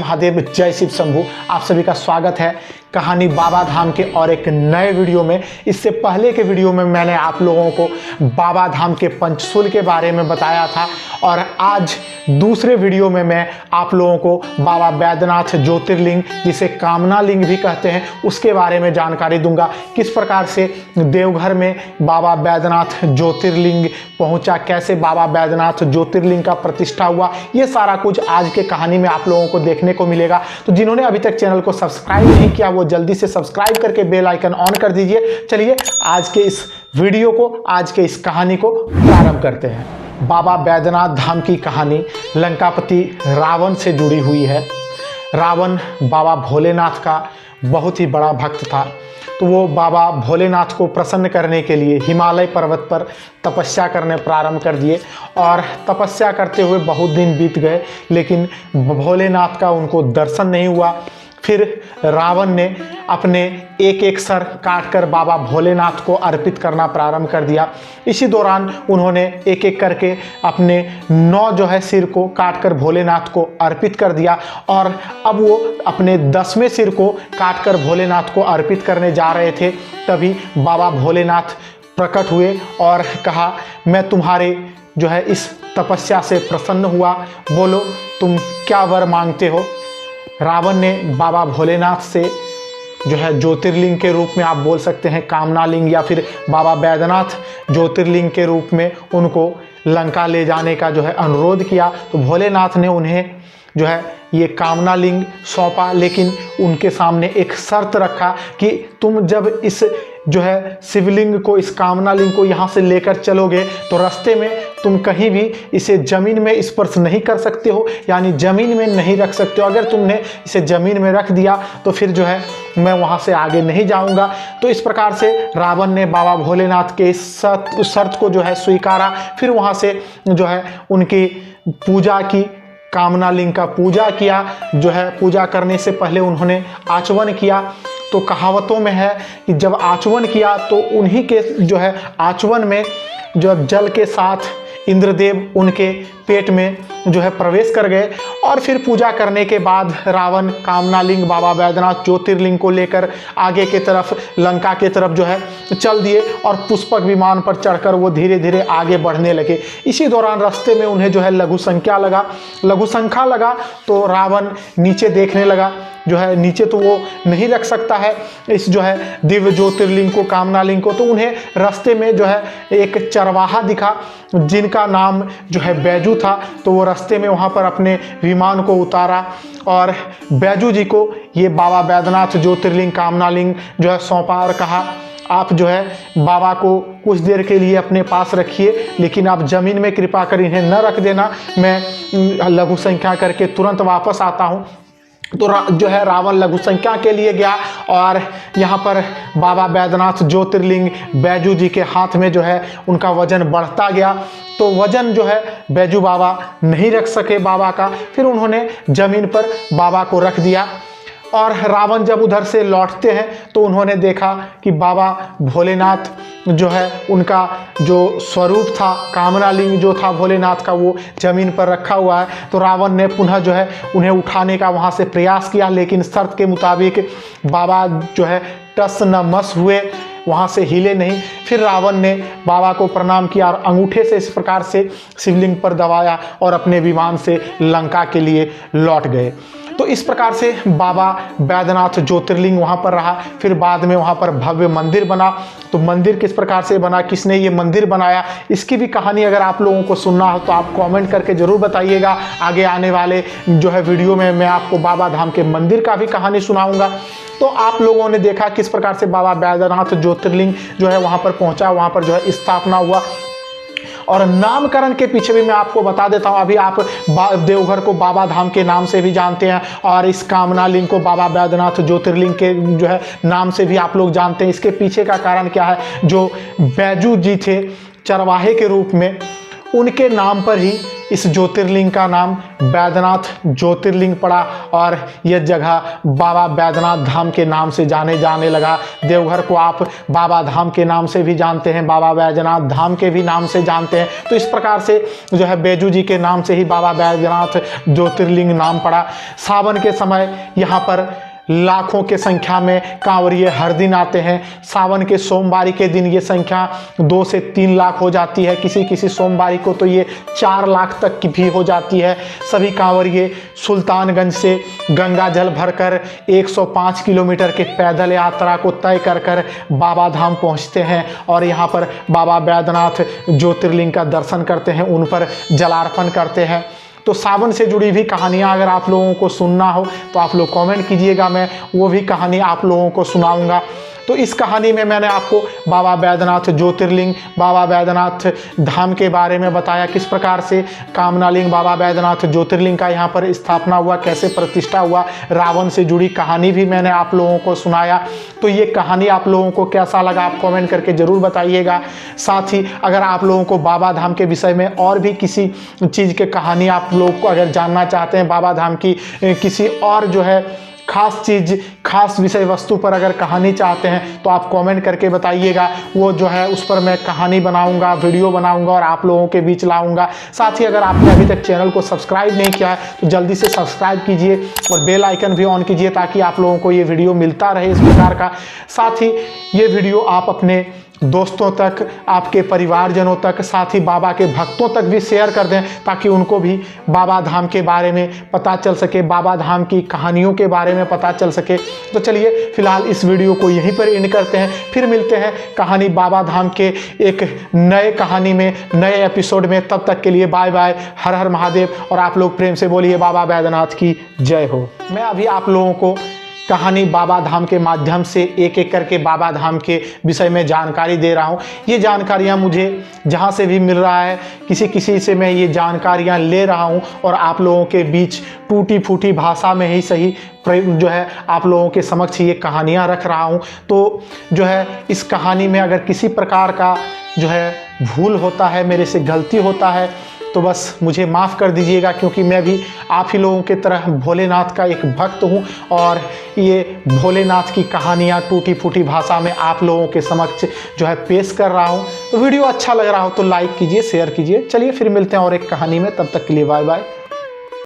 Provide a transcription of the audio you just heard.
महादेव, जय शिव शंभू। आप सभी का स्वागत है कहानी बाबा धाम के और एक नए वीडियो में। इससे पहले के वीडियो में मैंने आप लोगों को बाबा धाम के पंचशूल के बारे में बताया था और आज दूसरे वीडियो में मैं आप लोगों को बाबा बैद्यनाथ ज्योतिर्लिंग, जिसे कामना लिंग भी कहते हैं, उसके बारे में जानकारी दूंगा। किस प्रकार से देवघर में बाबा बैद्यनाथ ज्योतिर्लिंग पहुंचा, कैसे बाबा बैद्यनाथ ज्योतिर्लिंग का प्रतिष्ठा हुआ, ये सारा कुछ आज के कहानी में आप लोगों को देखने को मिलेगा। तो जिन्होंने अभी तक चैनल को सब्सक्राइब नहीं किया वो जल्दी से सब्सक्राइब करके बेल आइकन ऑन कर दीजिए। चलिए आज के इस वीडियो को, आज के इस कहानी को प्रारंभ करते हैं। बाबा बैद्यनाथ धाम की कहानी लंकापति रावण से जुड़ी हुई है। रावण बाबा भोलेनाथ का बहुत ही बड़ा भक्त था, तो वो बाबा भोलेनाथ को प्रसन्न करने के लिए हिमालय पर्वत पर तपस्या करने प्रारंभ कर दिए और तपस्या करते हुए बहुत दिन बीत गए, लेकिन भोलेनाथ का उनको दर्शन नहीं हुआ। फिर रावण ने अपने एक एक सर काटकर बाबा भोलेनाथ को अर्पित करना प्रारंभ कर दिया। इसी दौरान उन्होंने एक एक करके अपने 9 सिर को काटकर भोलेनाथ को अर्पित कर दिया और अब वो अपने 10वें सिर को काटकर भोलेनाथ को अर्पित करने जा रहे थे। तभी बाबा भोलेनाथ प्रकट हुए और कहा, मैं तुम्हारे इस तपस्या से प्रसन्न हुआ, बोलो तुम क्या वर मांगते हो। रावण ने बाबा भोलेनाथ से ज्योतिर्लिंग के रूप में आप बोल सकते हैं कामना लिंग, या फिर बाबा बैद्यनाथ ज्योतिर्लिंग के रूप में उनको लंका ले जाने का अनुरोध किया। तो भोलेनाथ ने उन्हें ये कामना लिंग सौंपा, लेकिन उनके सामने एक शर्त रखा कि तुम जब इस शिवलिंग को, इस कामना लिंग को यहाँ से लेकर चलोगे तो रास्ते में तुम कहीं भी इसे ज़मीन में स्पर्श नहीं कर सकते हो, यानी ज़मीन में नहीं रख सकते हो। अगर तुमने इसे ज़मीन में रख दिया तो फिर मैं वहाँ से आगे नहीं जाऊँगा। तो इस प्रकार से रावण ने बाबा भोलेनाथ के इस शर्त को स्वीकारा। फिर वहाँ से उनकी पूजा की, कामना लिंग का पूजा किया। पूजा करने से पहले उन्होंने आचमन किया। तो कहावतों में है कि जब आचमन किया तो उन्हीं के आचमन में जल के साथ इंद्रदेव उनके पेट में प्रवेश कर गए। और फिर पूजा करने के बाद रावण कामना लिंग, बाबा बैद्यनाथ ज्योतिर्लिंग को लेकर आगे के तरफ, लंका के तरफ चल दिए और पुष्पक विमान पर चढ़कर वो धीरे धीरे आगे बढ़ने लगे। इसी दौरान रास्ते में उन्हें लघु संख्या लगा तो रावण नीचे देखने लगा। नीचे तो वो नहीं रख सकता है इस दिव्य ज्योतिर्लिंग को, कामना लिंग को। तो उन्हें रास्ते में एक चरवाहा दिखा जिनका नाम बैजू था। तो वो रास्ते में वहाँ पर अपने विमान को उतारा और बैजू जी को ये बाबा बैद्यनाथ ज्योतिर्लिंग, कामना लिंग सौंपा और कहा, आप बाबा को कुछ देर के लिए अपने पास रखिए, लेकिन आप ज़मीन में कृपा कर इन्हें न रख देना, मैं लघु संख्या करके तुरंत वापस आता हूँ। तो रावण लघु संख्या के लिए गया और यहाँ पर बाबा बैद्यनाथ ज्योतिर्लिंग बैजू जी के हाथ में उनका वजन बढ़ता गया। तो वजन बैजू बाबा नहीं रख सके बाबा का। फिर उन्होंने ज़मीन पर बाबा को रख दिया और रावण जब उधर से लौटते हैं तो उन्होंने देखा कि बाबा भोलेनाथ उनका स्वरूप था, कामना लिंग था भोलेनाथ का, वो ज़मीन पर रखा हुआ है। तो रावण ने पुनः उन्हें उठाने का वहाँ से प्रयास किया, लेकिन शर्त के मुताबिक बाबा टस न मस हुए, वहाँ से हिले नहीं। फिर रावण ने बाबा को प्रणाम किया और अंगूठे से इस प्रकार से शिवलिंग पर दबाया और अपने विमान से लंका के लिए लौट गए। तो इस प्रकार से बाबा बैद्यनाथ ज्योतिर्लिंग वहाँ पर रहा। फिर बाद में वहाँ पर भव्य मंदिर बना। तो मंदिर किस प्रकार से बना, किसने ये मंदिर बनाया, इसकी भी कहानी अगर आप लोगों को सुनना हो तो आप कमेंट करके ज़रूर बताइएगा। आगे आने वाले वीडियो में मैं आपको बाबा धाम के मंदिर का भी कहानी सुनाऊंगा। तो आप लोगों ने देखा किस प्रकार से बाबा बैद्यनाथ ज्योतिर्लिंग वहाँ पर पहुँचा, वहाँ पर स्थापना हुआ। और नामकरण के पीछे भी मैं आपको बता देता हूँ। अभी आप देवघर को बाबा धाम के नाम से भी जानते हैं और इस कामना लिंग को बाबा बैद्यनाथ ज्योतिर्लिंग के नाम से भी आप लोग जानते हैं। इसके पीछे का कारण क्या है, जो बैजू जी थे चरवाहे के रूप में, उनके नाम पर ही इस ज्योतिर्लिंग का नाम बैद्यनाथ ज्योतिर्लिंग पड़ा और यह जगह बाबा बैद्यनाथ धाम के नाम से जाने लगा। देवघर को आप बाबा धाम के नाम से भी जानते हैं, बाबा बैद्यनाथ धाम के भी नाम से जानते हैं। तो इस प्रकार से जो है बैजू जी के नाम से ही बाबा बैद्यनाथ ज्योतिर्लिंग नाम पड़ा। सावन के समय यहाँ पर लाखों के संख्या में कांवरिये हर दिन आते हैं। सावन के सोमवारी के दिन ये संख्या 2 से 3 लाख हो जाती है, किसी सोमवारी को तो ये 4 लाख तक की भी हो जाती है। सभी कांवरिये सुल्तानगंज से गंगा जल भरकर 105 किलोमीटर के पैदल यात्रा को तय कर बाबा धाम पहुँचते हैं और यहाँ पर बाबा बैद्यनाथ ज्योतिर्लिंग का दर्शन करते हैं, उन पर जलार्पण करते हैं। तो सावन से जुड़ी भी कहानियाँ अगर आप लोगों को सुनना हो तो आप लोग कमेंट कीजिएगा, मैं वो भी कहानी आप लोगों को सुनाऊंगा। तो इस कहानी में मैंने आपको बाबा बैद्यनाथ ज्योतिर्लिंग, बाबा बैद्यनाथ धाम के बारे में बताया, किस प्रकार से कामनालिंग बाबा बैद्यनाथ ज्योतिर्लिंग का यहाँ पर स्थापना हुआ, कैसे प्रतिष्ठा हुआ, रावण से जुड़ी कहानी भी मैंने आप लोगों को सुनाया। तो ये कहानी आप लोगों को कैसा लगा आप कमेंट करके ज़रूर बताइएगा। साथ ही अगर आप लोगों को बाबा धाम के विषय में और भी किसी चीज़ के कहानी आप लोग को अगर जानना चाहते हैं, बाबा धाम की किसी और जो है खास चीज़, खास विषय वस्तु पर अगर कहानी चाहते हैं तो आप कमेंट करके बताइएगा। वो जो है उस पर मैं कहानी बनाऊंगा, वीडियो बनाऊंगा और आप लोगों के बीच लाऊंगा। साथ ही अगर आपने अभी तक चैनल को सब्सक्राइब नहीं किया है तो जल्दी से सब्सक्राइब कीजिए और बेल आइकन भी ऑन कीजिए ताकि आप लोगों को ये वीडियो मिलता रहे इस प्रकार का। साथ ही ये वीडियो आप अपने दोस्तों तक, आपके परिवारजनों तक, साथ ही बाबा के भक्तों तक भी शेयर कर दें ताकि उनको भी बाबा धाम के बारे में पता चल सके, बाबा धाम की कहानियों के बारे में पता चल सके। तो चलिए फिलहाल इस वीडियो को यहीं पर एंड करते हैं, फिर मिलते हैं कहानी बाबा धाम के एक नए कहानी में, नए एपिसोड में। तब तक के लिए बाय बाय, हर हर महादेव और आप लोग प्रेम से बोलिए बाबा बैद्यनाथ की जय हो। मैं अभी आप लोगों को कहानी बाबा धाम के माध्यम से एक एक करके बाबा धाम के विषय में जानकारी दे रहा हूँ। ये जानकारियाँ मुझे जहाँ से भी मिल रहा है, किसी से मैं ये जानकारियाँ ले रहा हूँ और आप लोगों के बीच टूटी फूटी भाषा में ही सही जो है आप लोगों के समक्ष ये कहानियाँ रख रहा हूँ। तो जो है इस कहानी में अगर किसी प्रकार का जो है भूल होता है, मेरे से गलती होता है तो बस मुझे माफ़ कर दीजिएगा, क्योंकि मैं भी आप ही लोगों की तरह भोलेनाथ का एक भक्त हूँ और ये भोलेनाथ की कहानियाँ टूटी फूटी भाषा में आप लोगों के समक्ष जो है पेश कर रहा हूँ। तो वीडियो अच्छा लग रहा हो तो लाइक कीजिए, शेयर कीजिए। चलिए फिर मिलते हैं और एक कहानी में, तब तक के लिए बाय बाय।